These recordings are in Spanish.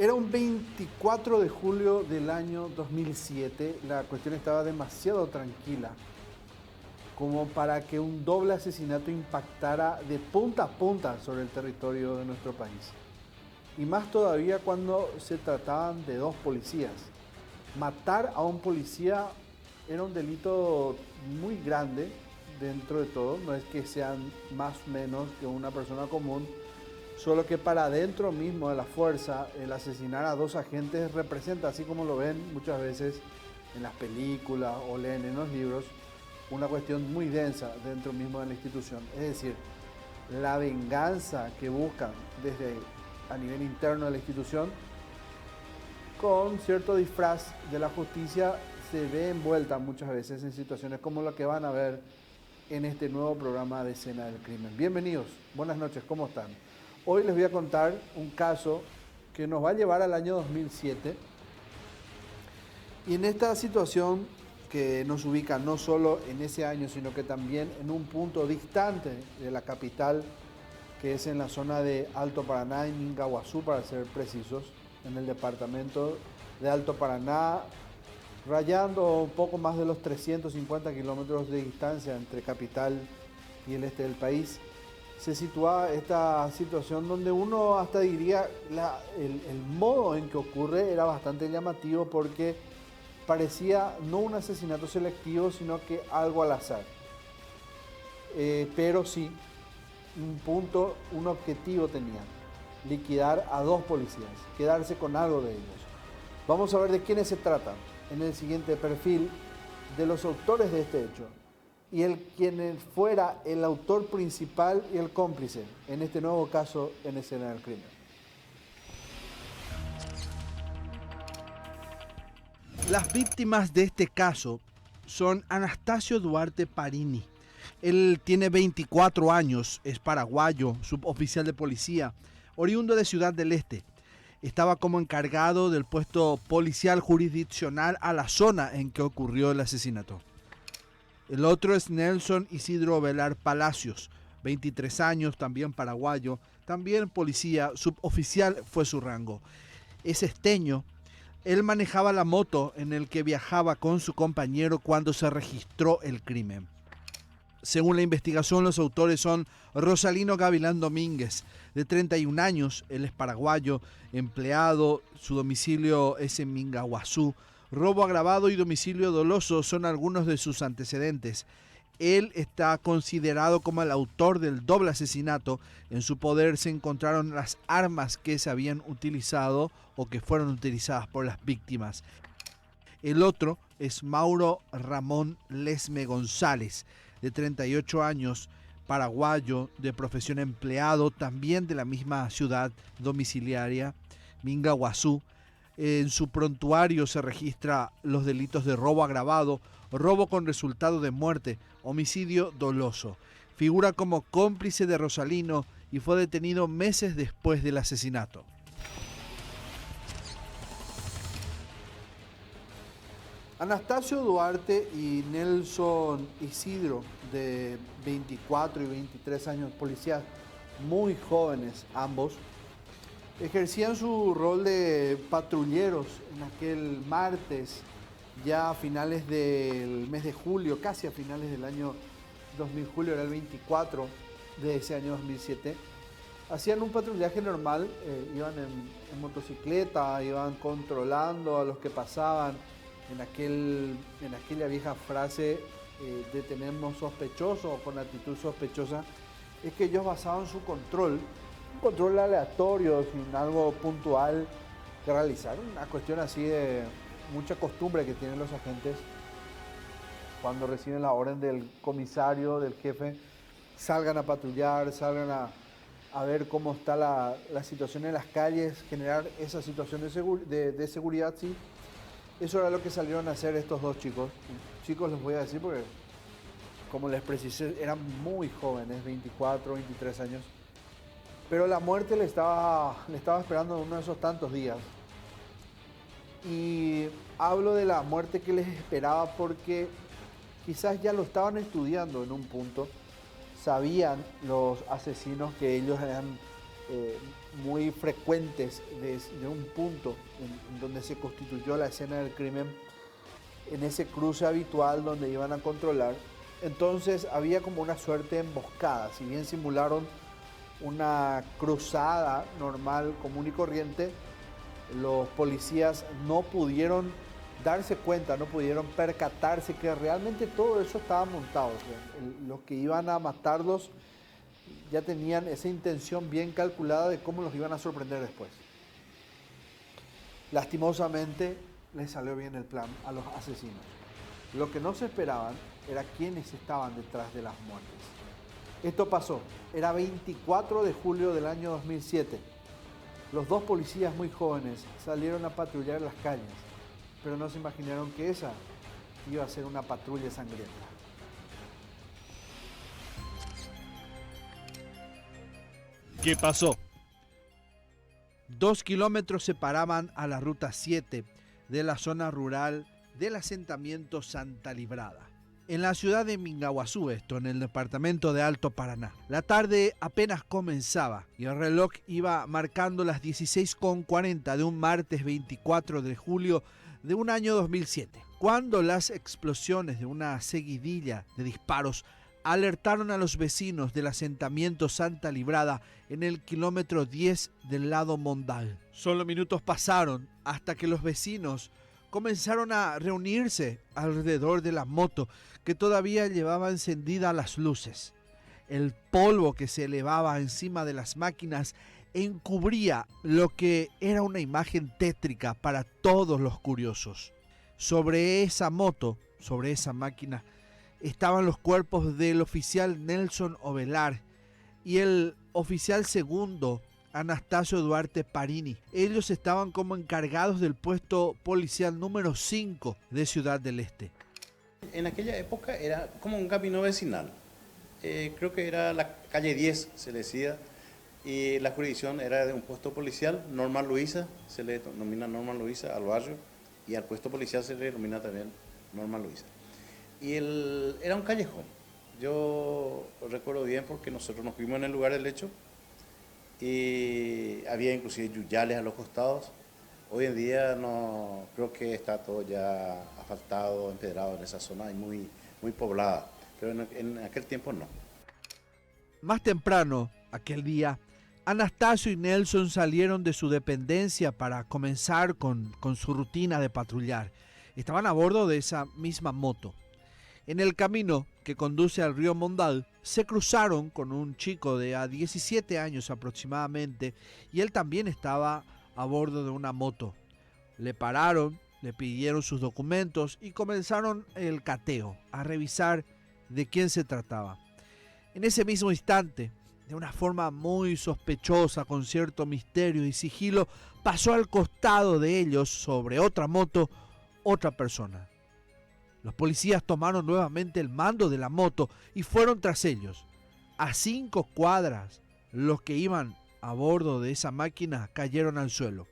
Era un 24 de julio del año 2007, la cuestión estaba demasiado tranquila como para que un doble asesinato impactara de punta a punta sobre el territorio de nuestro país. Y más todavía cuando se trataban de dos policías. Matar a un policía era un delito muy grande dentro de todo, no es que sean más o menos que una persona común, solo que para dentro mismo de la fuerza, el asesinar a dos agentes representa, así como lo ven muchas veces en las películas o leen en los libros, una cuestión muy densa dentro mismo de la institución. Es decir, la venganza que buscan desde a nivel interno de la institución, con cierto disfraz de la justicia, se ve envuelta muchas veces en situaciones como la que van a ver en este nuevo programa de Escena del Crimen. Bienvenidos, buenas noches, ¿cómo están? Hoy les voy a contar un caso que nos va a llevar al año 2007 y en esta situación que nos ubica no solo en ese año, sino que también en un punto distante de la capital, que es en la zona de Alto Paraná y Mingaguazú, para ser precisos, en el departamento de Alto Paraná, rayando un poco más de los 350 kilómetros de distancia entre capital y el este del país. Se sitúa esta situación donde uno hasta diría el modo en que ocurre era bastante llamativo, porque parecía no un asesinato selectivo, sino que algo al azar. Pero sí, un objetivo tenían: liquidar a dos policías, quedarse con algo de ellos. Vamos a ver de quiénes se tratan en el siguiente perfil de los autores de este hecho y quien fuera el autor principal y el cómplice en este nuevo caso en Escena del Crimen. Las víctimas de este caso son Anastasio Duarte Parini. Él tiene 24 años, es paraguayo, suboficial de policía, oriundo de Ciudad del Este. Estaba como encargado del puesto policial jurisdiccional a la zona en que ocurrió el asesinato. El otro es Nelson Isidro Velar Palacios, 23 años, también paraguayo, también policía, suboficial fue su rango. Es esteño. Él manejaba la moto en el que viajaba con su compañero cuando se registró el crimen. Según la investigación, los autores son Rosalino Gavilán Domínguez, de 31 años, él es paraguayo, empleado, su domicilio es en Mingaguazú. Robo agravado y domicilio doloso son algunos de sus antecedentes. Él está considerado como el autor del doble asesinato. En su poder se encontraron las armas que se habían utilizado o que fueron utilizadas por las víctimas. El otro es Mauro Ramón Lesme González, de 38 años, paraguayo, de profesión empleado, también de la misma ciudad domiciliaria, Mingaguazú. En su prontuario se registra los delitos de robo agravado, robo con resultado de muerte, homicidio doloso. Figura como cómplice de Rosalino y fue detenido meses después del asesinato. Anastasio Duarte y Nelson Isidro, de 24 y 23 años, policías muy jóvenes ambos, ejercían su rol de patrulleros en aquel martes, ya a finales del mes de julio, casi a finales del año 2000, julio era el 24 de ese año 2007. Hacían un patrullaje normal, iban en motocicleta, iban controlando a los que pasaban. En aquella vieja frase, detenemos sospechosos o con actitud sospechosa, es que ellos basaban su control, un control aleatorio, sin algo puntual que realizar, una cuestión así de mucha costumbre que tienen los agentes cuando reciben la orden del comisario, del jefe, salgan a patrullar, salgan a ver cómo está la situación en las calles, generar esa situación de seguridad, sí. Eso era lo que salieron a hacer estos dos chicos. Chicos les voy a decir porque, como les precisé, eran muy jóvenes, 24, 23 años. Pero la muerte le estaba esperando en uno de esos tantos días. Y hablo de la muerte que les esperaba porque quizás ya lo estaban estudiando en un punto. Sabían los asesinos que ellos habían muy frecuentes de un punto en donde se constituyó la escena del crimen, en ese cruce habitual donde iban a controlar. Entonces había como una suerte de emboscada. Si bien simularon una cruzada normal, común y corriente, los policías no pudieron darse cuenta, no pudieron percatarse que realmente todo eso estaba montado. O sea, los que iban a matarlos ya tenían esa intención bien calculada de cómo los iban a sorprender después. Lastimosamente les salió bien el plan a los asesinos. Lo que no se esperaban era quiénes estaban detrás de las muertes. Esto pasó, era 24 de julio del año 2007. Los dos policías muy jóvenes salieron a patrullar las calles, pero no se imaginaron que esa iba a ser una patrulla sangrienta. ¿Qué pasó? 2 kilómetros separaban a la ruta 7 de la zona rural del asentamiento Santa Librada, en la ciudad de Mingaguazú, esto en el departamento de Alto Paraná. La tarde apenas comenzaba y el reloj iba marcando las 16:40 de un martes 24 de julio de un año 2007, cuando las explosiones de una seguidilla de disparos alertaron a los vecinos del asentamiento Santa Librada en el kilómetro 10 del lado Mondal. Solo minutos pasaron hasta que los vecinos comenzaron a reunirse alrededor de la moto que todavía llevaba encendidas las luces. El polvo que se elevaba encima de las máquinas encubría lo que era una imagen tétrica para todos los curiosos. Sobre esa moto, sobre esa máquina, estaban los cuerpos del oficial Nelson Ovelar y el oficial segundo Anastasio Duarte Parini. Ellos estaban como encargados del puesto policial número 5 de Ciudad del Este. En aquella época era como un camino vecinal. Creo que era la calle 10, se le decía, y la jurisdicción era de un puesto policial, Norma Luisa, se le denomina Norma Luisa al barrio, y al puesto policial se le denomina también Norma Luisa. Y era un callejón. Yo recuerdo bien porque nosotros nos fuimos en el lugar del hecho y había inclusive yuyales a los costados. Hoy en día no creo que está todo ya asfaltado, empedrado en esa zona y muy poblada, pero en aquel tiempo no. Más temprano, aquel día, Anastasio y Nelson salieron de su dependencia para comenzar con su rutina de patrullar. Estaban a bordo de esa misma moto. En el camino que conduce al río Mondal, se cruzaron con un chico de a 17 años aproximadamente y él también estaba a bordo de una moto. Le pararon, le pidieron sus documentos y comenzaron el cateo, a revisar de quién se trataba. En ese mismo instante, de una forma muy sospechosa, con cierto misterio y sigilo, pasó al costado de ellos, sobre otra moto, otra persona. Los policías tomaron nuevamente el mando de la moto y fueron tras ellos. A 5 cuadras, los que iban a bordo de esa máquina cayeron al suelo.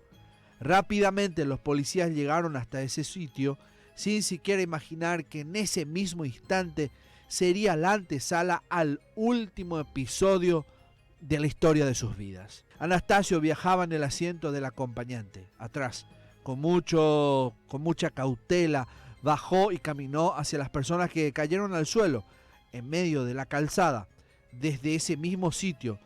Rápidamente los policías llegaron hasta ese sitio sin siquiera imaginar que en ese mismo instante sería la antesala al último episodio de la historia de sus vidas. Anastasio viajaba en el asiento del acompañante, atrás, con mucha cautela. Bajó y caminó hacia las personas que cayeron al suelo, en medio de la calzada. Desde ese mismo sitio,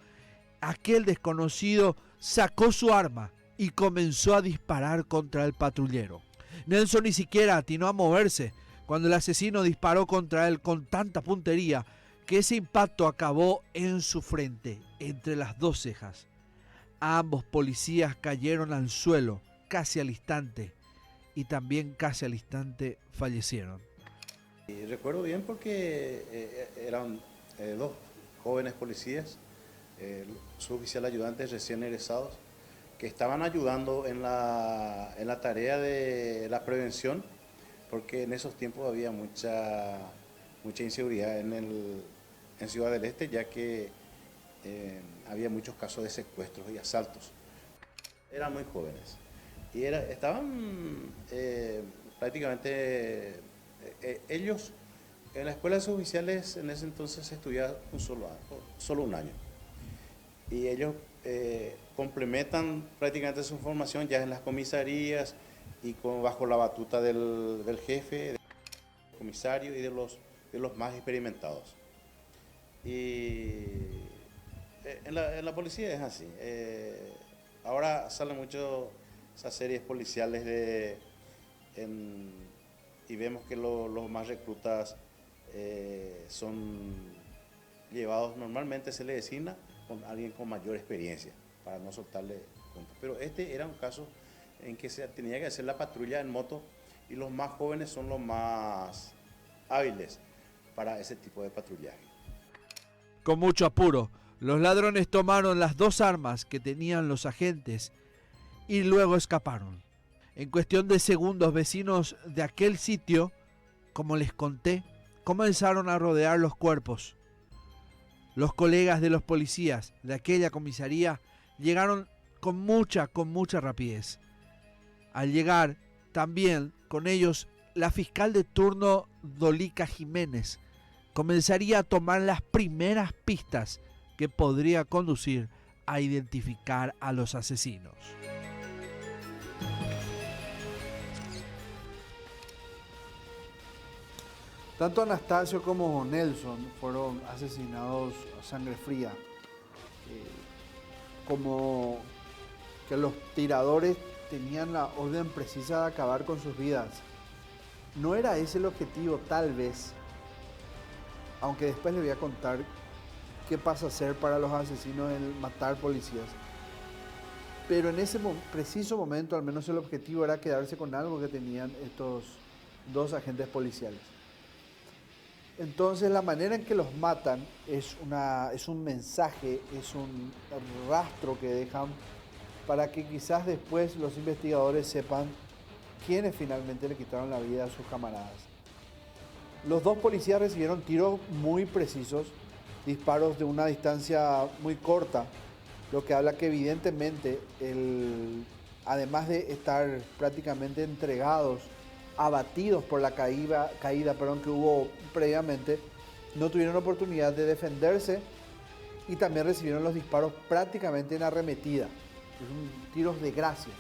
aquel desconocido sacó su arma y comenzó a disparar contra el patrullero. Nelson ni siquiera atinó a moverse cuando el asesino disparó contra él con tanta puntería que ese impacto acabó en su frente, entre las dos cejas. Ambos policías cayeron al suelo casi al instante. Y también casi al instante fallecieron. Y recuerdo bien porque eran 2 jóvenes policías, suboficial ayudantes recién egresados, que estaban ayudando en la tarea de la prevención, porque en esos tiempos había mucha inseguridad en Ciudad del Este, ya que había muchos casos de secuestros y asaltos. Eran muy jóvenes. Y estaban prácticamente ellos en la escuela de suboficiales en ese entonces estudiaban solo un año. Y ellos complementan prácticamente su formación ya en las comisarías y bajo la batuta del jefe, del comisario y de los más experimentados. Y en la policía es así. Ahora salen mucho esas series policiales y vemos que los más reclutas son llevados, normalmente se le designa con alguien con mayor experiencia para no soltarle cuenta. Pero este era un caso en que se tenía que hacer la patrulla en moto y los más jóvenes son los más hábiles para ese tipo de patrullaje. Con mucho apuro, los ladrones tomaron las 2 armas que tenían los agentes y luego escaparon. En cuestión de segundos, vecinos de aquel sitio, como les conté, comenzaron a rodear los cuerpos. Los colegas de los policías de aquella comisaría llegaron con mucha rapidez. Al llegar también con ellos la fiscal de turno Dolica Jiménez comenzaría a tomar las primeras pistas que podría conducir a identificar a los asesinos. Tanto Anastasio como Nelson fueron asesinados a sangre fría. Como que los tiradores tenían la orden precisa de acabar con sus vidas. No era ese el objetivo, tal vez. Aunque después les voy a contar qué pasa a hacer para los asesinos el matar policías. Pero en ese preciso momento, al menos el objetivo era quedarse con algo que tenían estos 2 agentes policiales. Entonces la manera en que los matan es un mensaje, es un rastro que dejan para que quizás después los investigadores sepan quiénes finalmente le quitaron la vida a sus camaradas. Los 2 policías recibieron tiros muy precisos, disparos de una distancia muy corta, lo que habla que evidentemente, además de estar prácticamente entregados, abatidos por la caída que hubo previamente, no tuvieron oportunidad de defenderse y también recibieron los disparos prácticamente en arremetida, tiros de gracia.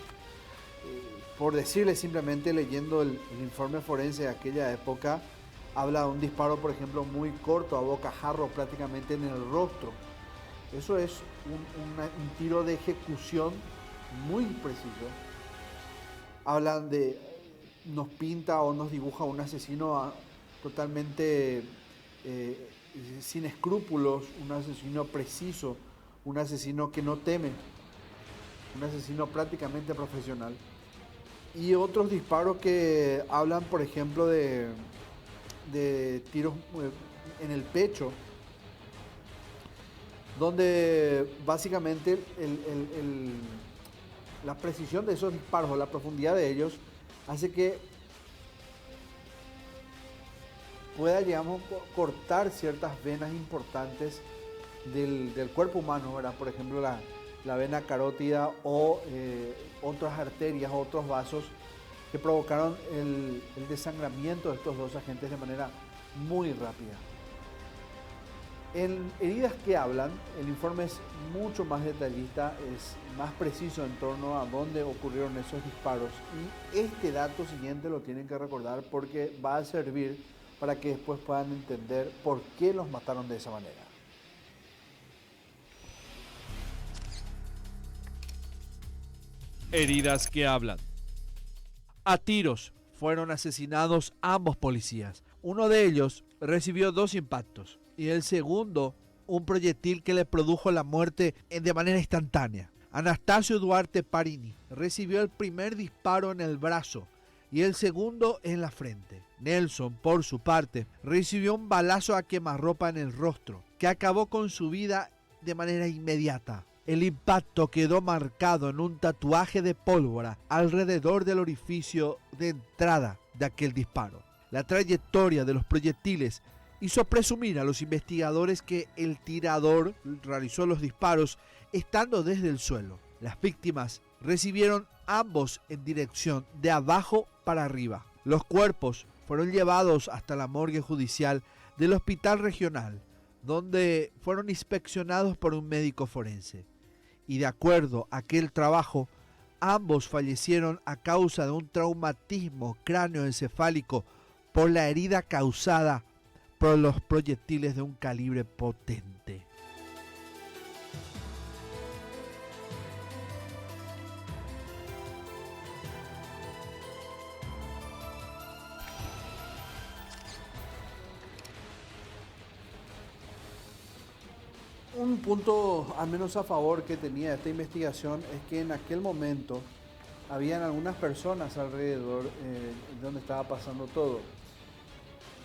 Por decirle simplemente, leyendo el informe forense de aquella época, habla de un disparo, por ejemplo, muy corto, a bocajarro, prácticamente en el rostro. Eso es un tiro de ejecución muy preciso. Hablan de, nos pinta o nos dibuja un asesino totalmente sin escrúpulos, un asesino preciso, un asesino que no teme, un asesino prácticamente profesional. Y otros disparos que hablan, por ejemplo, de tiros en el pecho, donde básicamente la precisión de esos disparos o la profundidad de ellos hace que pueda, digamos, cortar ciertas venas importantes del cuerpo humano, ¿verdad? Por ejemplo, la vena carótida o otras arterias, otros vasos que provocaron el desangramiento de estos 2 agentes de manera muy rápida. En heridas que hablan, el informe es mucho más detallista, es más preciso en torno a dónde ocurrieron esos disparos. Y este dato siguiente lo tienen que recordar porque va a servir para que después puedan entender por qué los mataron de esa manera. Heridas que hablan. A tiros fueron asesinados ambos policías. Uno de ellos recibió 2 impactos y el segundo un proyectil que le produjo la muerte de manera instantánea. Anastasio Duarte Parini recibió el primer disparo en el brazo y el segundo en la frente. Nelson, por su parte, recibió un balazo a quemarropa en el rostro que acabó con su vida de manera inmediata. El impacto quedó marcado en un tatuaje de pólvora alrededor del orificio de entrada de aquel disparo. La trayectoria de los proyectiles hizo presumir a los investigadores que el tirador realizó los disparos estando desde el suelo. Las víctimas recibieron ambos en dirección de abajo para arriba. Los cuerpos fueron llevados hasta la morgue judicial del Hospital Regional, donde fueron inspeccionados por un médico forense. y de acuerdo a aquel trabajo, ambos fallecieron a causa de un traumatismo cráneoencefálico por la herida causada por los proyectiles de un calibre potente. Un punto, al menos a favor, que tenía esta investigación es que en aquel momento habían algunas personas alrededor donde estaba pasando todo.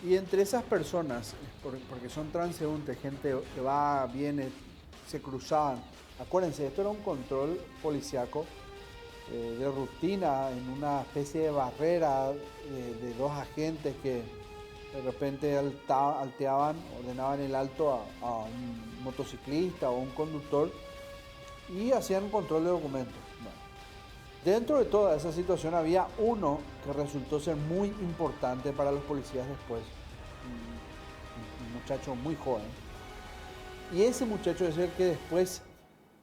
Y entre esas personas, porque son transeúntes, gente que va, viene, se cruzaban. Acuérdense, esto era un control policiaco de rutina en una especie de barrera de dos agentes que de repente alteaban, ordenaban el alto a un motociclista o un conductor y hacían un control de documentos. Bueno, dentro de toda esa situación había uno que resultó ser muy importante para los policías después, un muchacho muy joven. Y ese muchacho es el que después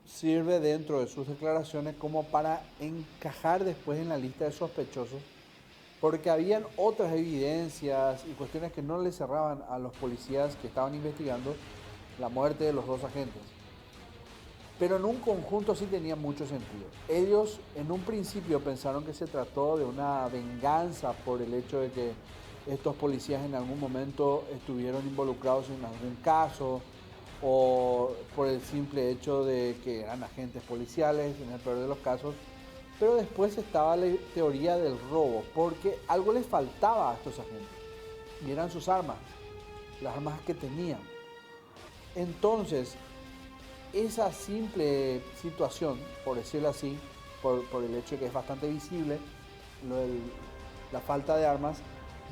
sirve dentro de sus declaraciones como para encajar después en la lista de sospechosos, porque habían otras evidencias y cuestiones que no le cerraban a los policías que estaban investigando la muerte de los dos agentes. Pero en un conjunto sí tenía mucho sentido. Ellos en un principio pensaron que se trató de una venganza por el hecho de que estos policías en algún momento estuvieron involucrados en algún caso o por el simple hecho de que eran agentes policiales en el peor de los casos. Pero después estaba la teoría del robo, porque algo les faltaba a estos agentes, y eran sus armas, las armas que tenían. Entonces, esa simple situación, por decirlo así, por el hecho de que es bastante visible, la falta de armas,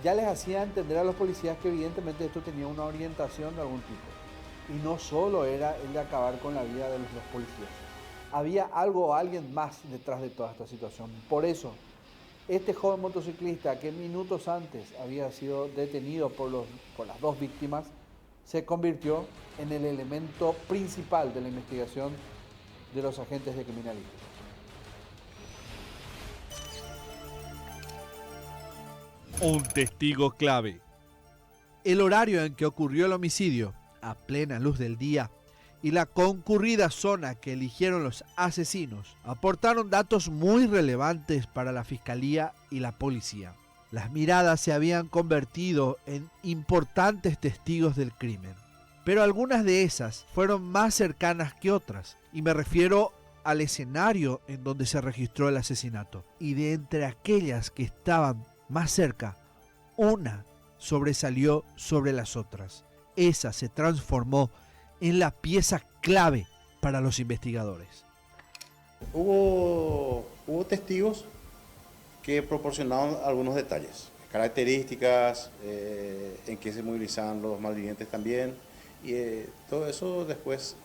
ya les hacía entender a los policías que evidentemente esto tenía una orientación de algún tipo. Y no solo era el de acabar con la vida de los policías. Había algo o alguien más detrás de toda esta situación. Por eso, este joven motociclista que minutos antes había sido detenido por las dos víctimas, se convirtió en el elemento principal de la investigación de los agentes de criminalística. Un testigo clave. El horario en que ocurrió el homicidio, a plena luz del día, y la concurrida zona que eligieron los asesinos aportaron datos muy relevantes para la fiscalía y la policía. Las miradas se habían convertido en importantes testigos del crimen, pero algunas de esas fueron más cercanas que otras, y me refiero al escenario en donde se registró el asesinato. Y de entre aquellas que estaban más cerca, una sobresalió sobre las otras. Esa se transformó en la pieza clave para los investigadores. Hubo testigos que proporcionaron algunos detalles, características, en qué se movilizaban los malvivientes también, y todo eso después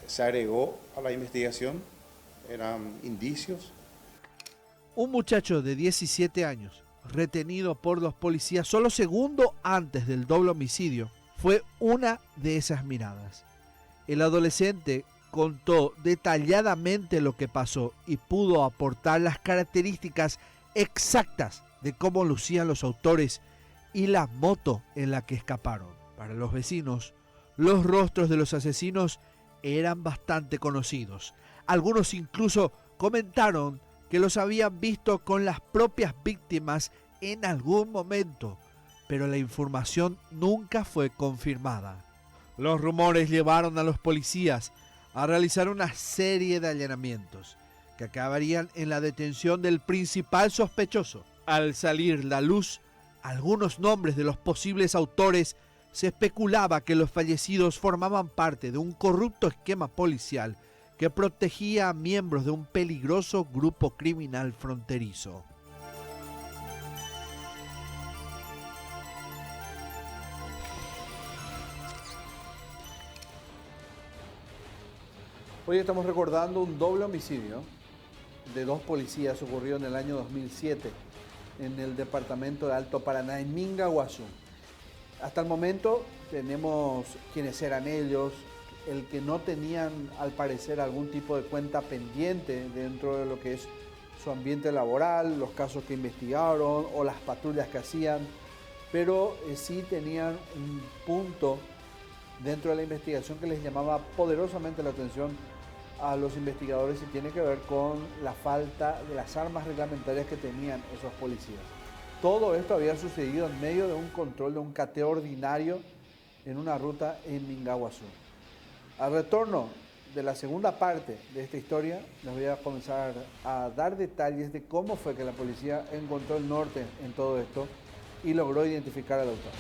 se agregó a la investigación, eran indicios. Un muchacho de 17 años, retenido por los policías solo segundo antes del doble homicidio, fue una de esas miradas. El adolescente contó detalladamente lo que pasó y pudo aportar las características exactas de cómo lucían los autores y la moto en la que escaparon. Para los vecinos, los rostros de los asesinos eran bastante conocidos. Algunos incluso comentaron que los habían visto con las propias víctimas en algún momento, pero la información nunca fue confirmada. Los rumores llevaron a los policías a realizar una serie de allanamientos que acabarían en la detención del principal sospechoso. Al salir la luz algunos nombres de los posibles autores, se especulaba que los fallecidos formaban parte de un corrupto esquema policial que protegía a miembros de un peligroso grupo criminal fronterizo. Hoy estamos recordando un doble homicidio de dos policías ocurrido en el año 2007 en el departamento de Alto Paraná, en Minga, Guazú. Hasta el momento tenemos quiénes eran ellos, el que no tenían, al parecer, algún tipo de cuenta pendiente dentro de lo que es su ambiente laboral, los casos que investigaron o las patrullas que hacían, pero sí tenían un punto dentro de la investigación que les llamaba poderosamente la atención a los investigadores y tiene que ver con la falta de las armas reglamentarias que tenían esos policías. Todo esto había sucedido en medio de un control de un cateo ordinario en una ruta en Mingaguazú. Al retorno de la segunda parte de esta historia, les voy a comenzar a dar detalles de cómo fue que la policía encontró el norte en todo esto y logró identificar al autor.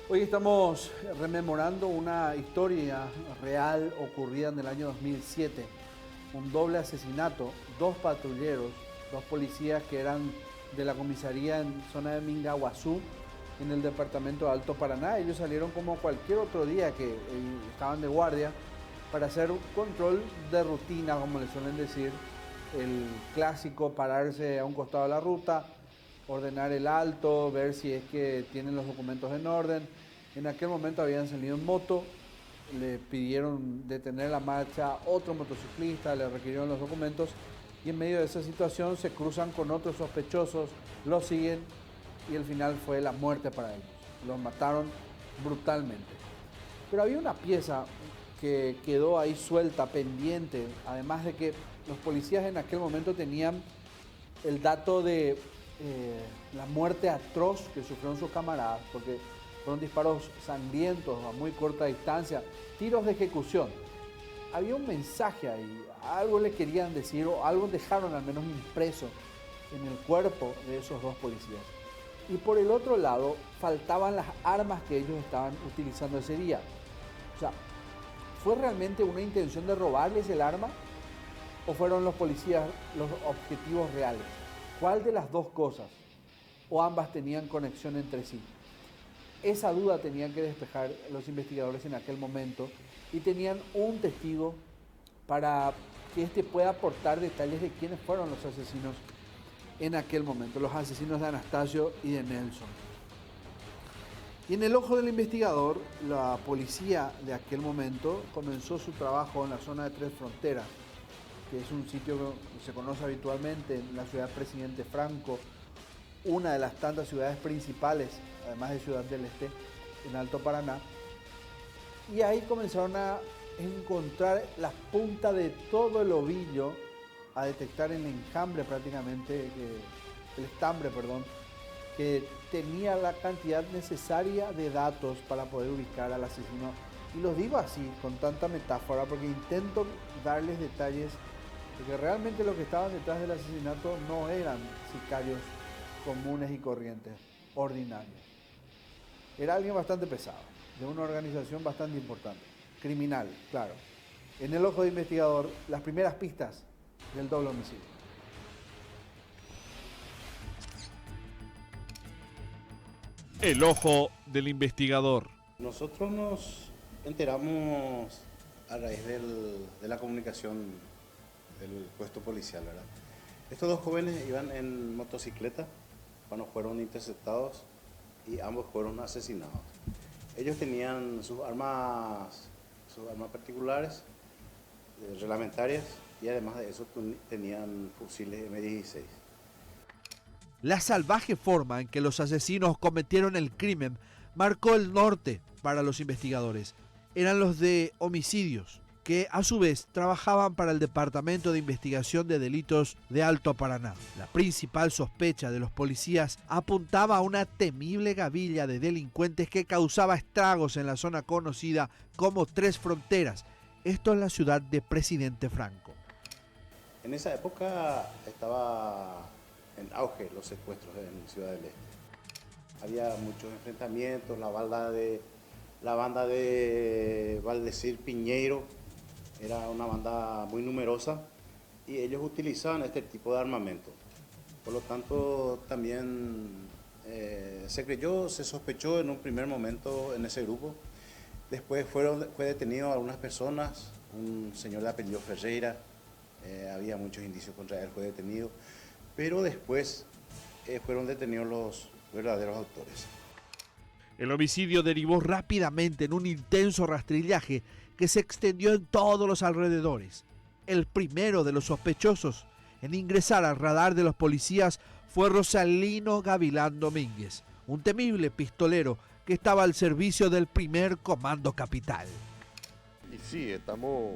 Hoy estamos rememorando una historia real ocurrida en el año 2007. Un doble asesinato, dos patrulleros, dos policías que eran de la comisaría en zona de Mingaguazú, en el departamento de Alto Paraná. Ellos salieron como cualquier otro día que estaban de guardia para hacer un control de rutina, como le suelen decir, el clásico pararse a un costado de la ruta, ordenar el alto, ver si es que tienen los documentos en orden. En aquel momento habían salido en moto, le pidieron detener la marcha a otro motociclista, le requirieron los documentos y en medio de esa situación se cruzan con otros sospechosos, los siguen y el final fue la muerte para ellos. Los mataron brutalmente. Pero había una pieza que quedó ahí suelta, pendiente, además de que los policías en aquel momento tenían el dato de la muerte atroz que sufrieron sus camaradas, porque fueron disparos sangrientos a muy corta distancia, tiros de ejecución. Había un mensaje ahí, algo le querían decir o algo dejaron al menos impreso en el cuerpo de esos dos policías. Y por el otro lado, faltaban las armas que ellos estaban utilizando ese día. O sea, ¿fue realmente una intención de robarles el arma o fueron los policías los objetivos reales? ¿Cuál de las dos cosas? ¿O ambas tenían conexión entre sí? Esa duda tenían que despejar los investigadores en aquel momento y tenían un testigo para que éste pueda aportar detalles de quiénes fueron los asesinos en aquel momento, los asesinos de Anastasio y de Nelson. Y en el ojo del investigador, la policía de aquel momento comenzó su trabajo en la zona de Tres Fronteras, que es un sitio que se conoce habitualmente en la ciudad Presidente Franco, una de las tantas ciudades principales, además de Ciudad del Este, en Alto Paraná. Y ahí comenzaron a encontrar la punta de todo el ovillo, a detectar el enjambre prácticamente, el estambre, perdón, que tenía la cantidad necesaria de datos para poder ubicar al asesino. Y los digo así, con tanta metáfora, porque intento darles detalles, porque realmente lo que estaban detrás del asesinato no eran sicarios comunes y corrientes, ordinarios. Era alguien bastante pesado, de una organización bastante importante, criminal, claro. En el ojo de investigador, las primeras pistas del doble homicidio. El ojo del investigador. Nosotros nos enteramos a raíz de la comunicación del puesto policial, ¿verdad? Estos dos jóvenes iban en motocicleta cuando fueron interceptados y ambos fueron asesinados. Ellos tenían sus armas particulares, reglamentarias, y además de eso tenían fusiles M16. La salvaje forma en que los asesinos cometieron el crimen marcó el norte para los investigadores. Eran los de homicidios, que a su vez trabajaban para el Departamento de Investigación de Delitos de Alto Paraná. La principal sospecha de los policías apuntaba a una temible gavilla de delincuentes que causaba estragos en la zona conocida como Tres Fronteras, esto en la ciudad de Presidente Franco. En esa época estaba en auge los secuestros en Ciudad del Este. Había muchos enfrentamientos, la banda de Valdecir Piñeiro era una banda muy numerosa y ellos utilizaban este tipo de armamento. Por lo tanto, también se sospechó en un primer momento en ese grupo. Después fue detenido algunas personas, un señor de apellido Ferreira, había muchos indicios contra él, fue detenido, pero después fueron detenidos los verdaderos autores. El homicidio derivó rápidamente en un intenso rastrillaje que se extendió en todos los alrededores. El primero de los sospechosos en ingresar al radar de los policías fue Rosalino Gavilán Domínguez, un temible pistolero que estaba al servicio del primer Comando Capital. Y sí, estamos,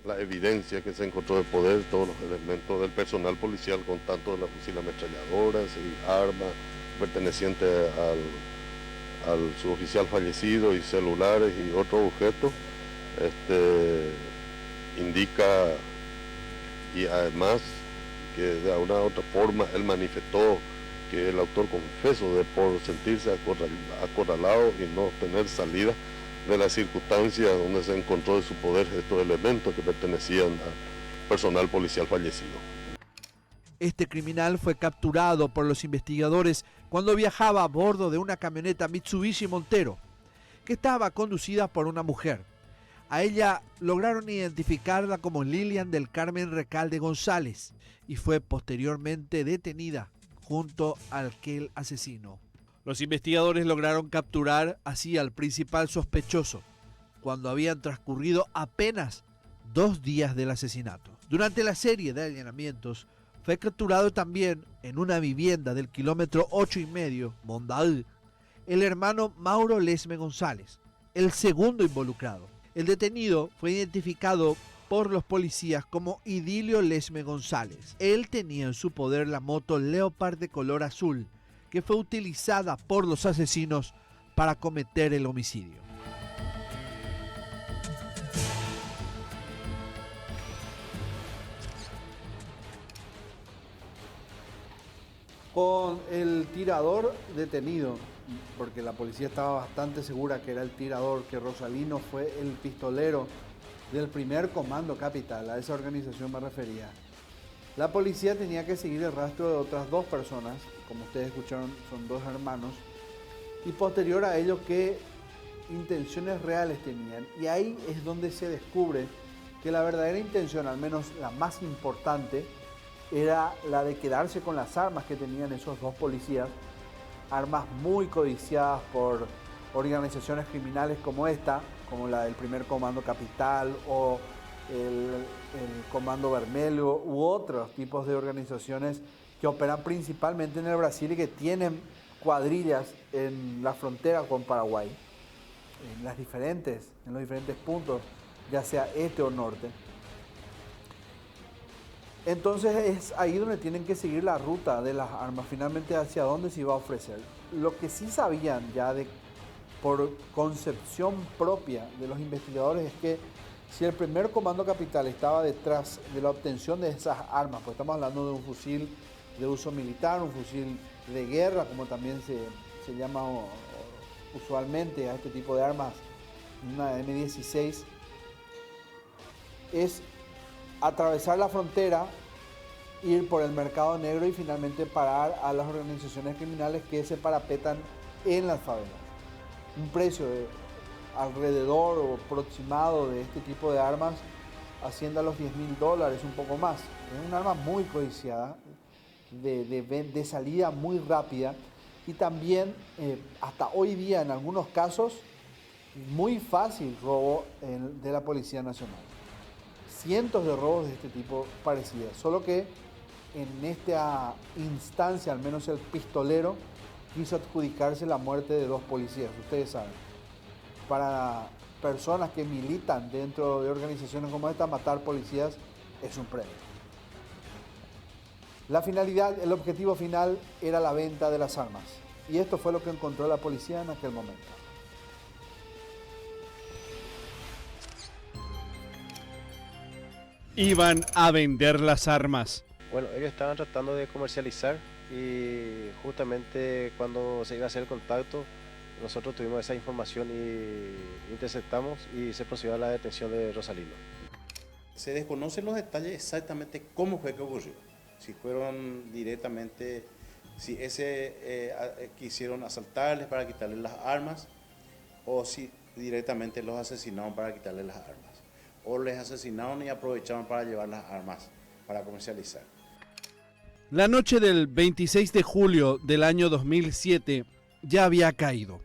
la evidencia que se encontró de poder, todos los elementos del personal policial con tanto de las fusilametralladoras y armas pertenecientes al suboficial fallecido y celulares y otros objetos, indica, y además que de una u otra forma él manifestó que el autor confeso de por sentirse acorralado y no tener salida de las circunstancias donde se encontró de su poder estos elementos que pertenecían al personal policial fallecido. Este criminal fue capturado por los investigadores cuando viajaba a bordo de una camioneta Mitsubishi Montero, que estaba conducida por una mujer. A ella lograron identificarla como Lilian del Carmen Recalde González y fue posteriormente detenida junto a aquel asesino. Los investigadores lograron capturar así al principal sospechoso cuando habían transcurrido apenas 2 días del asesinato. Durante la serie de allanamientos fue capturado también en una vivienda del kilómetro 8,5, Mondaú, el hermano Mauro Lesme González, el segundo involucrado. El detenido fue identificado por los policías como Idilio Lesme González. Él tenía en su poder la moto Leopard de color azul, que fue utilizada por los asesinos para cometer el homicidio. Con el tirador detenido, porque la policía estaba bastante segura que era el tirador, que Rosalino fue el pistolero del primer Comando Capital, a esa organización me refería. La policía tenía que seguir el rastro de otras 2 personas, como ustedes escucharon, son 2 hermanos, y posterior a ello qué intenciones reales tenían. Y ahí es donde se descubre que la verdadera intención, al menos la más importante, era la de quedarse con las armas que tenían esos 2 policías, armas muy codiciadas por organizaciones criminales como esta, como la del primer Comando Capital o el Comando Vermelho u otros tipos de organizaciones que operan principalmente en el Brasil y que tienen cuadrillas en la frontera con Paraguay, en los diferentes puntos, ya sea este o norte. Entonces es ahí donde tienen que seguir la ruta de las armas, finalmente hacia dónde se iba a ofrecer. Lo que sí sabían ya por concepción propia de los investigadores es que si el primer Comando Capital estaba detrás de la obtención de esas armas, pues estamos hablando de un fusil de uso militar, un fusil de guerra, como también se llama usualmente a este tipo de armas, una M16, es atravesar la frontera, ir por el mercado negro y finalmente parar a las organizaciones criminales que se parapetan en las favelas. Un precio de alrededor o aproximado de este tipo de armas asciende a los $10.000, un poco más. Es un arma muy codiciada, de salida muy rápida y también hasta hoy día en algunos casos muy fácil robo de la Policía Nacional. Cientos de robos de este tipo parecidos, solo que en esta instancia, al menos el pistolero quiso adjudicarse la muerte de 2 policías. Ustedes saben, para personas que militan dentro de organizaciones como esta, matar policías es un premio. La finalidad, el objetivo final era la venta de las armas, y esto fue lo que encontró la policía en aquel momento. Iban a vender las armas. Bueno, ellos estaban tratando de comercializar y justamente cuando se iba a hacer el contacto, nosotros tuvimos esa información y interceptamos y se procedió a la detención de Rosalino. Se desconocen los detalles exactamente cómo fue que ocurrió. Si fueron directamente, si quisieron asaltarles para quitarles las armas o si directamente los asesinaron para quitarles las armas. o les asesinaron y aprovecharon para llevar las armas para comercializar. La noche del 26 de julio del año 2007 ya había caído,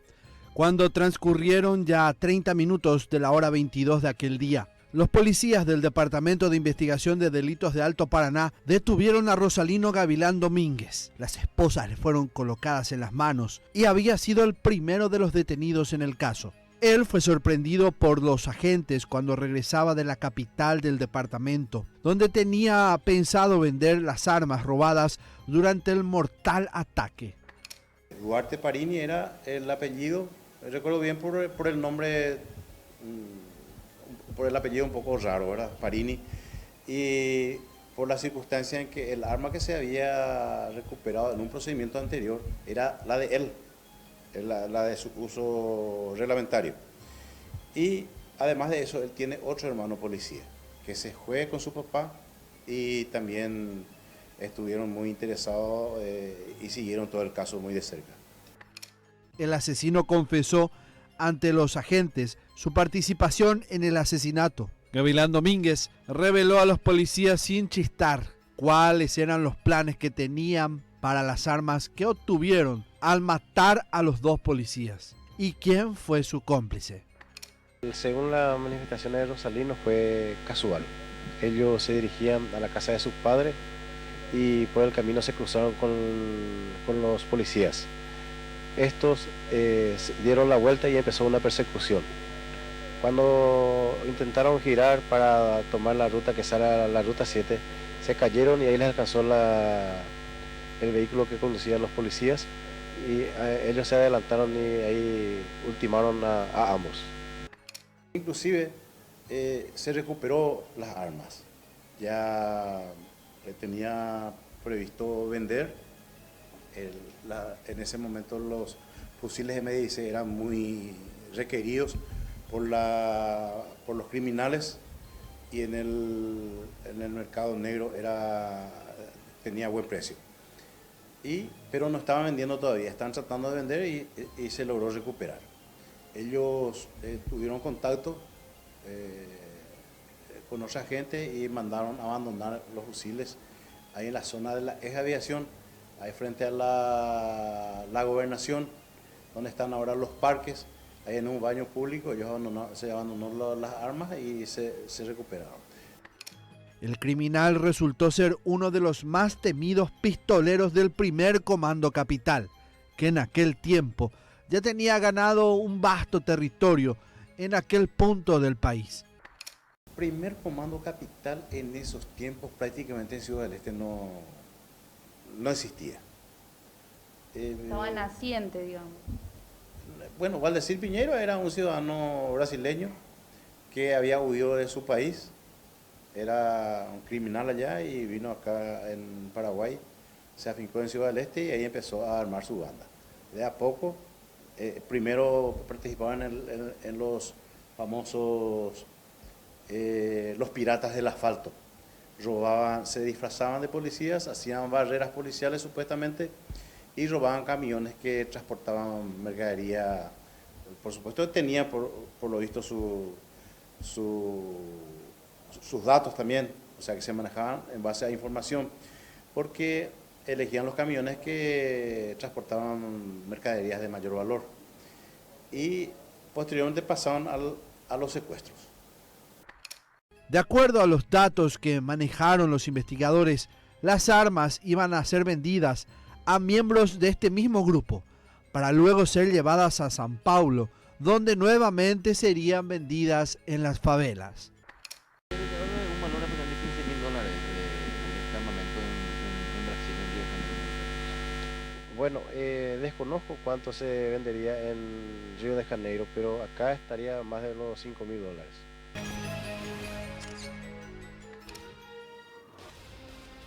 cuando transcurrieron ya 30 minutos de la hora 22 de aquel día. Los policías del Departamento de Investigación de Delitos de Alto Paraná detuvieron a Rosalino Gavilán Domínguez. Las esposas le fueron colocadas en las manos y había sido el primero de los detenidos en el caso. Él fue sorprendido por los agentes cuando regresaba de la capital del departamento, donde tenía pensado vender las armas robadas durante el mortal ataque. Duarte Parini era el apellido, recuerdo bien por el nombre, por el apellido un poco raro, ¿verdad? Parini, y por la circunstancia en que el arma que se había recuperado en un procedimiento anterior era la de él, la de su uso reglamentario. Y además de eso, él tiene otro hermano policía que se fue con su papá y también estuvieron muy interesados y siguieron todo el caso muy de cerca. El asesino confesó ante los agentes su participación en el asesinato. Gavilán Domínguez reveló a los policías sin chistar cuáles eran los planes que tenían para las armas que obtuvieron al matar a los dos policías y quién fue su cómplice. Según las manifestaciones de Rosalino fue casual. Ellos se dirigían a la casa de sus padres y por el camino se cruzaron con los policías. Estos dieron la vuelta y empezó una persecución. Cuando intentaron girar para tomar la ruta que sale a la ruta 7, se cayeron y ahí les alcanzó el vehículo que conducían los policías y ellos se adelantaron y ahí ultimaron a ambos. Inclusive se recuperó las armas. Ya tenía previsto vender. En ese momento los fusiles M16 eran muy requeridos por los criminales y en el mercado negro tenía buen precio. Pero no estaban vendiendo todavía, estaban tratando de vender y se logró recuperar. Ellos tuvieron contacto con otra gente y mandaron a abandonar los fusiles ahí en la zona de la ex aviación, ahí frente a la gobernación, donde están ahora los parques, ahí en un baño público. Ellos se abandonó las armas y se recuperaron. El criminal resultó ser uno de los más temidos pistoleros del primer Comando Capital, que en aquel tiempo ya tenía ganado un vasto territorio en aquel punto del país. Primer Comando Capital en esos tiempos prácticamente en Ciudad del Este no existía. Estaba naciente, digamos. Bueno, Valdecir Piñeiro era un ciudadano brasileño que había huido de su país, era un criminal allá y vino acá en Paraguay, se afincó en Ciudad del Este y ahí empezó a armar su banda. De a poco, primero participaban en los famosos los piratas del asfalto. Robaban, se disfrazaban de policías, hacían barreras policiales supuestamente y robaban camiones que transportaban mercadería. Por supuesto tenía por lo visto sus datos también, o sea que se manejaban en base a información, porque elegían los camiones que transportaban mercaderías de mayor valor y posteriormente pasaban a los secuestros. De acuerdo a los datos que manejaron los investigadores, las armas iban a ser vendidas a miembros de este mismo grupo, para luego ser llevadas a San Paulo, donde nuevamente serían vendidas en las favelas. Un valor aproximadamente $15.000 el armamento en Brasil, en Río de Janeiro. Bueno, desconozco cuánto se vendería en Río de Janeiro, pero acá estaría más de los $5.000.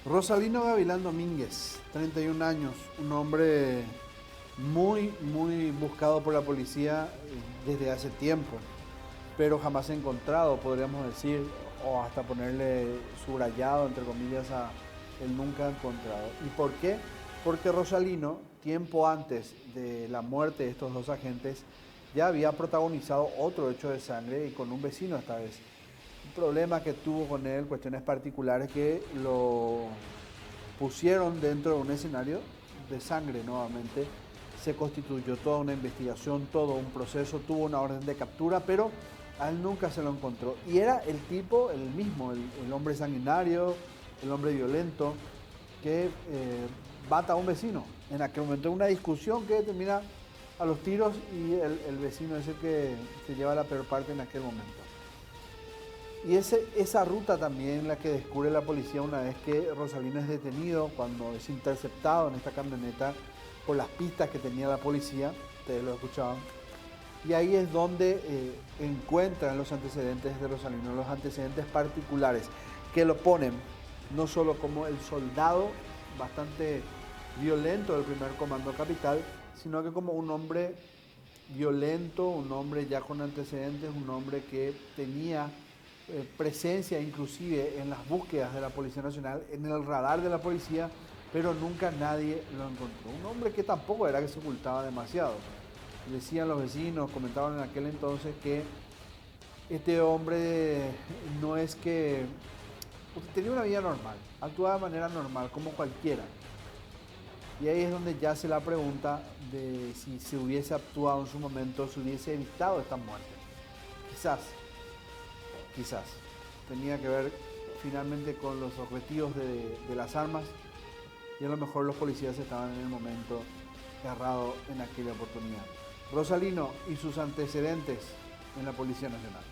Rosalino Gavilán Domínguez, 31 años, un hombre muy buscado por la policía desde hace tiempo, pero jamás encontrado, podríamos decir, o hasta ponerle subrayado, entre comillas, a el nunca encontrado. ¿Y por qué? Porque Rosalino, tiempo antes de la muerte de estos dos agentes, ya había protagonizado otro hecho de sangre y con un vecino esta vez. problema que tuvo con él, cuestiones particulares que lo pusieron dentro de un escenario de sangre nuevamente. Se constituyó toda una investigación, todo un proceso, tuvo una orden de captura, pero a él nunca se lo encontró. Y era el tipo, el mismo, el hombre sanguinario, el hombre violento, que mata a un vecino. En aquel momento, una discusión que termina a los tiros y el vecino es el que se lleva la peor parte en aquel momento. Y esa ruta también la que descubre la policía una vez que Rosalino es detenido, cuando es interceptado en esta camioneta por las pistas que tenía la policía, ustedes lo escuchaban, y ahí es donde encuentran los antecedentes de Rosalino, los antecedentes particulares que lo ponen no solo como el soldado bastante violento del primer comando capital, sino que como un hombre violento, un hombre ya con antecedentes, un hombre que tenía presencia inclusive en las búsquedas de la Policía Nacional, en el radar de la policía, pero nunca nadie lo encontró. Un hombre que tampoco era que se ocultaba demasiado. Decían los vecinos, comentaban en aquel entonces que este hombre no es que... tenía una vida normal, actuaba de manera normal, como cualquiera. Y ahí es donde ya se la pregunta de si se hubiese actuado en su momento, se hubiese evitado esta muerte. Quizás. Tenía que ver finalmente con los objetivos de las armas y a lo mejor los policías estaban en el momento errado en aquella oportunidad. Rosalino y sus antecedentes en la Policía Nacional.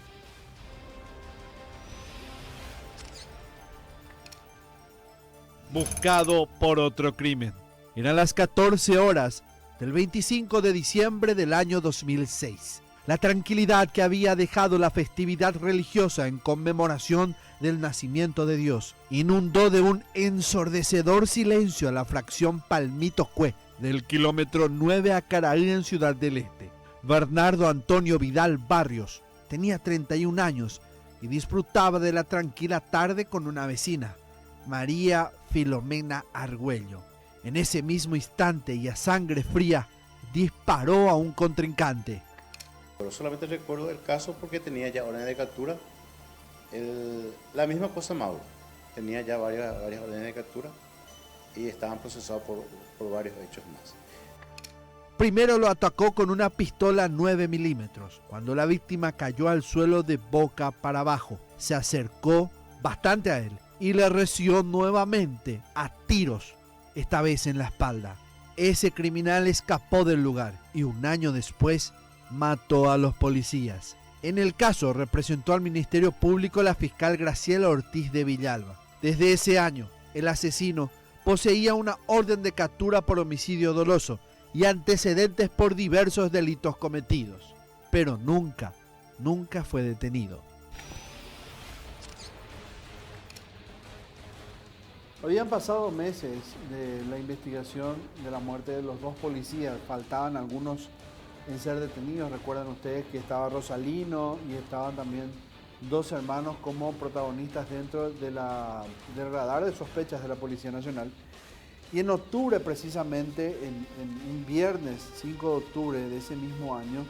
Buscado por otro crimen. Eran las 14 horas del 25 de diciembre del año 2006. La tranquilidad que había dejado la festividad religiosa en conmemoración del nacimiento de Dios inundó de un ensordecedor silencio a la fracción Palmito Cue del kilómetro 9 a Caraí en Ciudad del Este. Bernardo Antonio Vidal Barrios tenía 31 años y disfrutaba de la tranquila tarde con una vecina, María Filomena Argüello. En ese mismo instante y a sangre fría disparó a un contrincante. Pero solamente recuerdo el caso porque tenía ya órdenes de captura. La misma cosa Mauro, tenía ya varias órdenes de captura y estaban procesados por varios hechos más. Primero lo atacó con una pistola 9 milímetros. Cuando la víctima cayó al suelo de boca para abajo, se acercó bastante a él y le recibió nuevamente a tiros, esta vez en la espalda. Ese criminal escapó del lugar y un año después mató a los policías. En el caso representó al Ministerio Público la fiscal Graciela Ortiz de Villalba. Desde ese año, el asesino poseía una orden de captura por homicidio doloso y antecedentes por diversos delitos cometidos, pero nunca fue detenido. Habían pasado meses de la investigación de la muerte de los dos policías, faltaban algunos en ser detenidos. Recuerdan ustedes que estaba Rosalino y estaban también dos hermanos como protagonistas dentro del radar de sospechas de la Policía Nacional. Y en octubre, precisamente, en un viernes 5 de octubre de ese mismo año,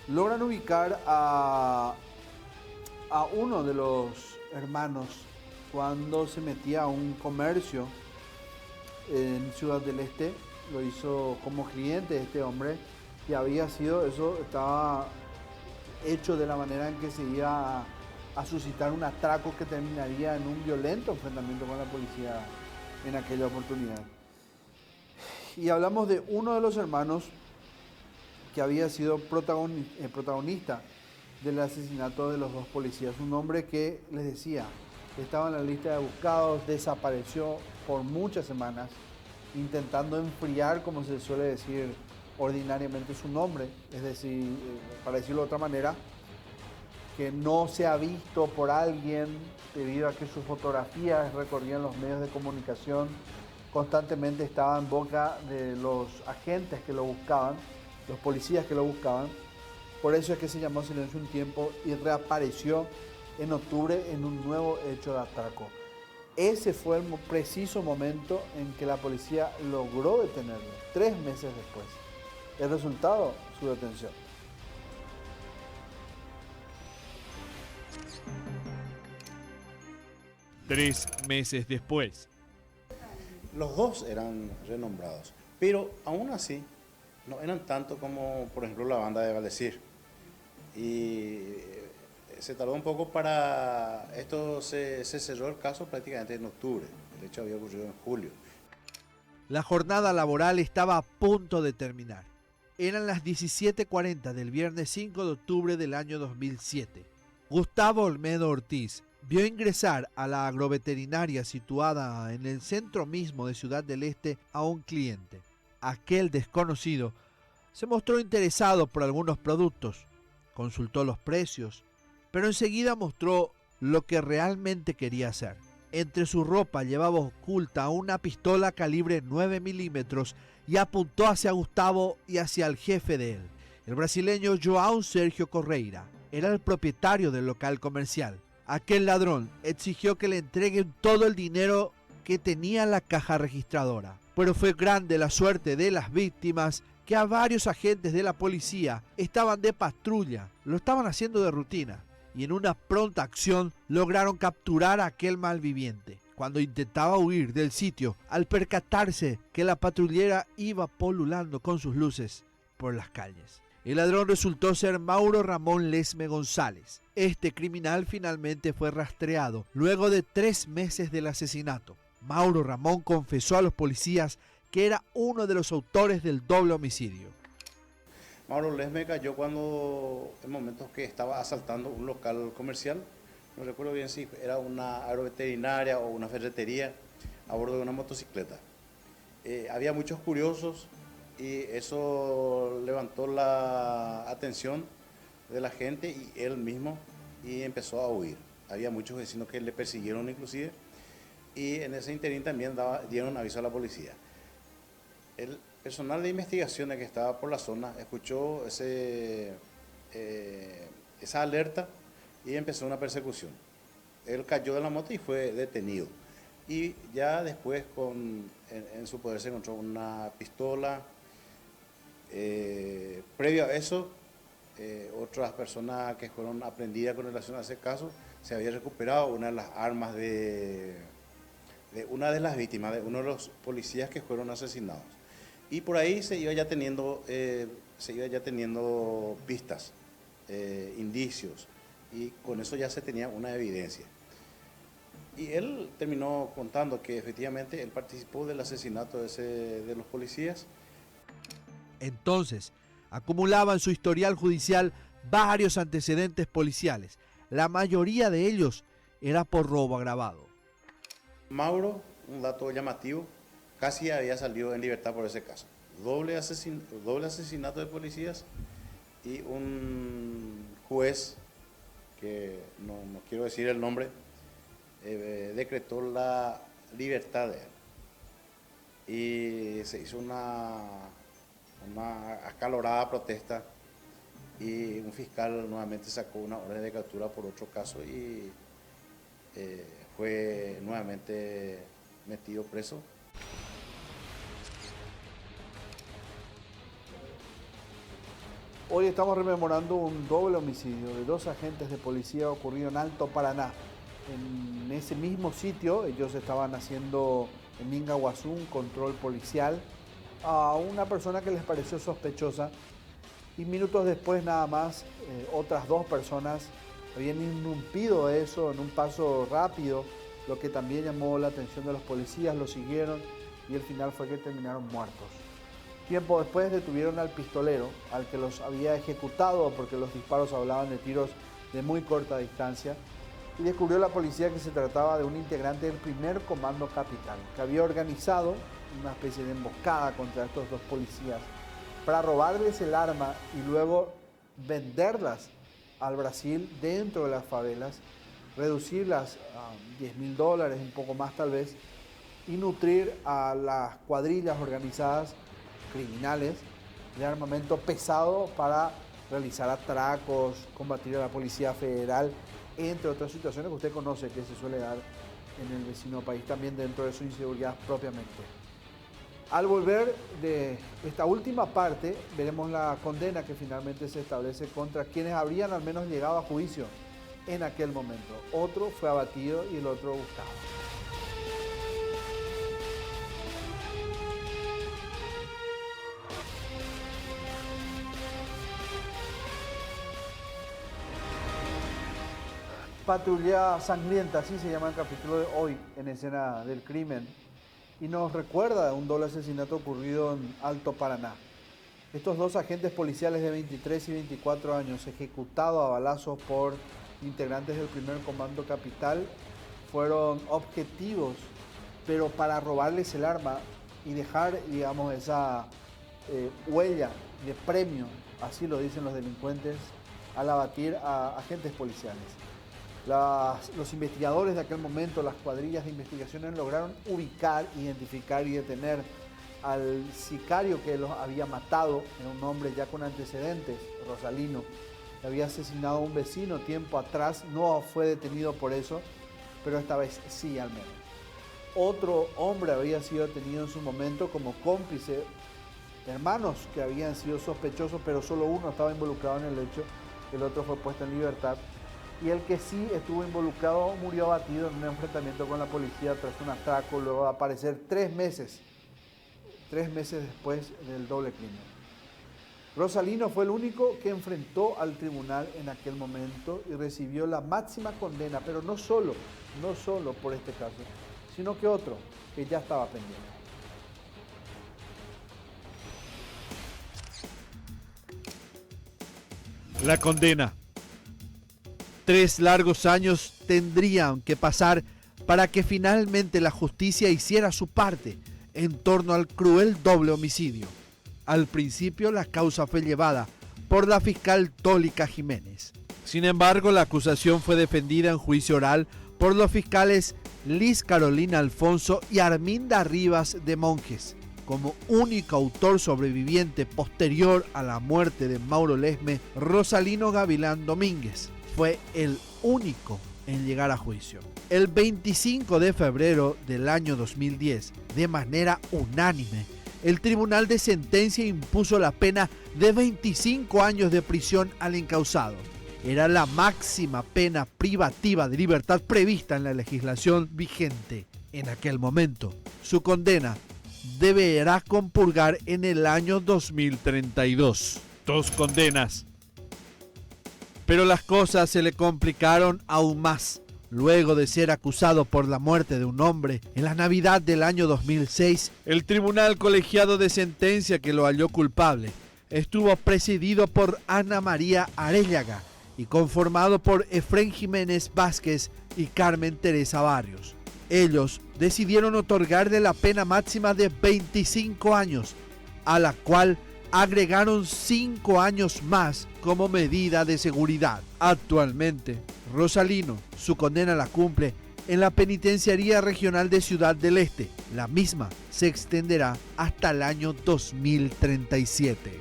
logran ubicar a uno de los hermanos cuando se metía a un comercio en Ciudad del Este. Lo hizo como cliente de este hombre y estaba hecho de la manera en que se iba a suscitar un atraco que terminaría en un violento enfrentamiento con la policía en aquella oportunidad. Y hablamos de uno de los hermanos que había sido protagonista del asesinato de los dos policías, un hombre que, les decía, estaba en la lista de buscados, desapareció por muchas semanas, intentando enfriar, como se suele decir ordinariamente, su nombre, es decir, para decirlo de otra manera, que no se ha visto por alguien debido a que sus fotografías recorrían los medios de comunicación, constantemente estaba en boca de los agentes que lo buscaban, los policías que lo buscaban. Por eso es que se llamó silencio un tiempo y reapareció en octubre en un nuevo hecho de atraco. Ese fue el preciso momento en que la policía logró detenerlo, 3 meses después. El resultado, su detención. 3 meses después. Los dos eran renombrados, pero aún así no eran tanto como, por ejemplo, la banda de Valdecir. Y se tardó un poco para... Esto se cerró el caso prácticamente en octubre. El hecho había ocurrido en julio. La jornada laboral estaba a punto de terminar. Eran las 17:40 del viernes 5 de octubre del año 2007. Gustavo Olmedo Ortiz vio ingresar a la agroveterinaria situada en el centro mismo de Ciudad del Este a un cliente. Aquel desconocido se mostró interesado por algunos productos, consultó los precios, pero enseguida mostró lo que realmente quería hacer. Entre su ropa llevaba oculta una pistola calibre 9 milímetros y apuntó hacia Gustavo y hacia el jefe de él. El brasileño João Sergio Correira era el propietario del local comercial. Aquel ladrón exigió que le entreguen todo el dinero que tenía en la caja registradora. Pero fue grande la suerte de las víctimas que a varios agentes de la policía estaban de patrulla, lo estaban haciendo de rutina. Y en una pronta acción lograron capturar a aquel malviviente. Cuando intentaba huir del sitio, al percatarse que la patrullera iba polulando con sus luces por las calles. El ladrón resultó ser Mauro Ramón Lesme González. Este criminal finalmente fue rastreado luego de 3 meses del asesinato. Mauro Ramón confesó a los policías que era uno de los autores del doble homicidio. Mauro Lesme cayó cuando, en momentos que estaba asaltando un local comercial, no recuerdo bien si era una agroveterinaria o una ferretería, a bordo de una motocicleta. Había muchos curiosos y eso levantó la atención de la gente y él mismo y empezó a huir. Había muchos vecinos que le persiguieron inclusive y en ese interín también dieron aviso a la policía. El personal de investigaciones que estaba por la zona escuchó esa alerta y empezó una persecución. Él cayó de la moto y fue detenido. Y ya después en su poder se encontró una pistola. Previo a eso, otras personas que fueron aprendidas con relación a ese caso, se había recuperado una de las armas de una de las víctimas, de uno de los policías que fueron asesinados. Y por ahí se iba ya teniendo pistas, indicios, y con eso ya se tenía una evidencia. Y él terminó contando que efectivamente él participó del asesinato de los policías. Entonces, acumulaba en su historial judicial varios antecedentes policiales. La mayoría de ellos era por robo agravado. Mauro, un dato llamativo, casi había salido en libertad por ese caso. Doble asesinato de policías y un juez, que no quiero decir el nombre, decretó la libertad de él. Y se hizo una acalorada protesta y un fiscal nuevamente sacó una orden de captura por otro caso y fue nuevamente metido preso. Hoy estamos rememorando un doble homicidio de 2 agentes de policía ocurrido en Alto Paraná. En ese mismo sitio ellos estaban haciendo en Mingaguazú un control policial a una persona que les pareció sospechosa y minutos después nada más otras 2 personas habían irrumpido eso en un paso rápido, lo que también llamó la atención de los policías, lo siguieron y el final fue que terminaron muertos. Tiempo después detuvieron al pistolero, al que los había ejecutado porque los disparos hablaban de tiros de muy corta distancia, y descubrió la policía que se trataba de un integrante del primer comando capital, que había organizado una especie de emboscada contra estos 2 policías para robarles el arma y luego venderlas al Brasil dentro de las favelas, reducirlas a $10.000, un poco más tal vez, y nutrir a las cuadrillas organizadas criminales de armamento pesado para realizar atracos, combatir a la Policía Federal, entre otras situaciones que usted conoce que se suele dar en el vecino país, también dentro de su inseguridad propiamente. Al volver de esta última parte, veremos la condena que finalmente se establece contra quienes habrían al menos llegado a juicio en aquel momento. Otro fue abatido y el otro buscado. Patrulla Sangrienta, así se llama el capítulo de hoy en Escena del Crimen, y nos recuerda un doble asesinato ocurrido en Alto Paraná. Estos dos agentes policiales de 23 y 24 años, ejecutados a balazos por integrantes del primer comando capital, fueron objetivos, pero para robarles el arma y dejar, digamos, esa huella de premio, así lo dicen los delincuentes, al abatir a agentes policiales. Los investigadores de aquel momento, las cuadrillas de investigaciones, lograron ubicar, identificar y detener al sicario que los había matado. Era un hombre ya con antecedentes, Rosalino, que había asesinado a un vecino tiempo atrás. No fue detenido por eso, pero esta vez sí al menos. Otro hombre había sido detenido en su momento como cómplice, hermanos que habían sido sospechosos, pero solo uno estaba involucrado en el hecho, el otro fue puesto en libertad. Y el que sí estuvo involucrado murió abatido en un enfrentamiento con la policía tras un atraco, luego de aparecer 3 meses después del doble crimen. Rosalino fue el único que enfrentó al tribunal en aquel momento y recibió la máxima condena, pero no solo por este caso, sino que otro que ya estaba pendiente. La condena. 3 largos años tendrían que pasar para que finalmente la justicia hiciera su parte en torno al cruel doble homicidio. Al principio la causa fue llevada por la fiscal Tólica Jiménez. Sin embargo, la acusación fue defendida en juicio oral por los fiscales Liz Carolina Alfonso y Arminda Rivas de Monjes. Como único autor sobreviviente posterior a la muerte de Mauro Lesme, Rosalino Gavilán Domínguez fue el único en llegar a juicio. El 25 de febrero del año 2010, de manera unánime, el Tribunal de Sentencia impuso la pena de 25 años de prisión al encausado. Era la máxima pena privativa de libertad prevista en la legislación vigente en aquel momento. Su condena deberá compurgar en el año 2032. 2 condenas. Pero las cosas se le complicaron aún más. Luego de ser acusado por la muerte de un hombre en la Navidad del año 2006, el Tribunal Colegiado de Sentencia que lo halló culpable estuvo presidido por Ana María Aréllaga y conformado por Efrén Jiménez Vázquez y Carmen Teresa Barrios. Ellos decidieron otorgarle la pena máxima de 25 años, a la cual agregaron 5 años más como medida de seguridad. Actualmente, Rosalino su condena la cumple en la Penitenciaría Regional de Ciudad del Este. La misma se extenderá hasta el año 2037.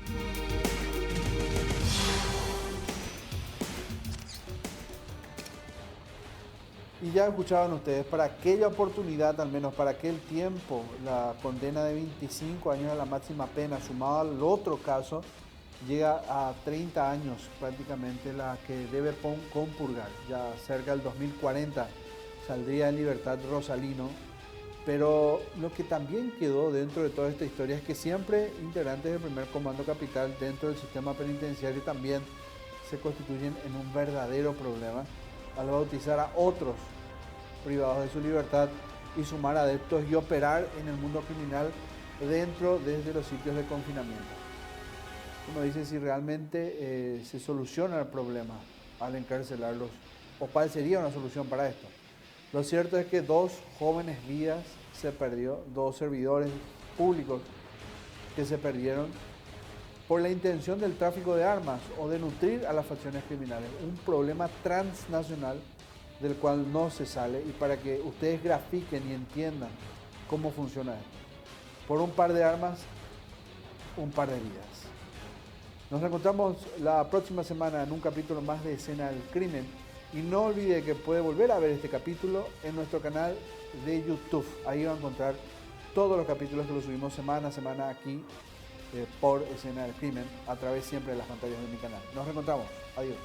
Y ya escuchaban ustedes, para aquella oportunidad, al menos para aquel tiempo, la condena de 25 años a la máxima pena, sumado al otro caso, llega a 30 años prácticamente la que debe compurgar. Ya cerca del 2040 saldría en libertad Rosalino. Pero lo que también quedó dentro de toda esta historia es que siempre integrantes del primer comando capital dentro del sistema penitenciario también se constituyen en un verdadero problema al bautizar a otros privados de su libertad y sumar adeptos y operar en el mundo criminal desde los sitios de confinamiento. Uno dice si realmente se soluciona el problema al encarcelarlos o cuál sería una solución para esto. Lo cierto es que 2 jóvenes vidas se perdió, 2 servidores públicos que se perdieron por la intención del tráfico de armas o de nutrir a las facciones criminales. Un problema transnacional del cual no se sale, y para que ustedes grafiquen y entiendan cómo funciona esto. Por un par de armas, un par de vidas. Nos encontramos la próxima semana en un capítulo más de Escena del Crimen, y no olvide que puede volver a ver este capítulo en nuestro canal de YouTube. Ahí va a encontrar todos los capítulos que los subimos semana a semana aquí por Escena del Crimen, a través siempre de las pantallas de mi canal. Nos reencontramos. Adiós.